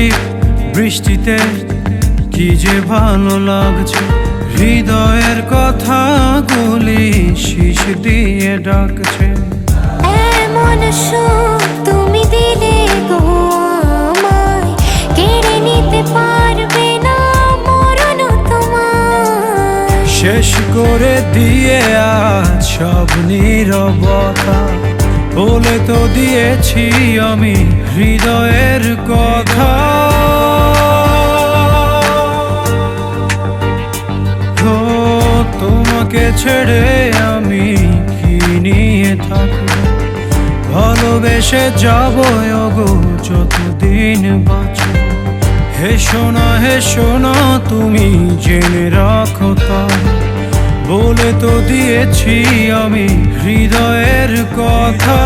টিপ বৃষ্টিতে কি যে ভালো লাগছে, হৃদয়ের কথাগুলি শীষ দিয়ে ডাকছে। এমন সুখ তুমি দিলে গো আমায়, কেড়ে নিতে পারবে না মরণ তোমার। শেষ করে দিয়ে আজ সব নীরবতা, বলে তো দিয়েছি আমি হৃদয়ের কথা। ও তোমাকে ছেড়ে আমি কি নিয়ে থাকবো, ভালোবেসে যাবো ওগো যতদিন বাঁচব। হেসো না তুমি জেনে রাখো তা, বলে তো দিয়েছি আমি হৃদয়ের কথা।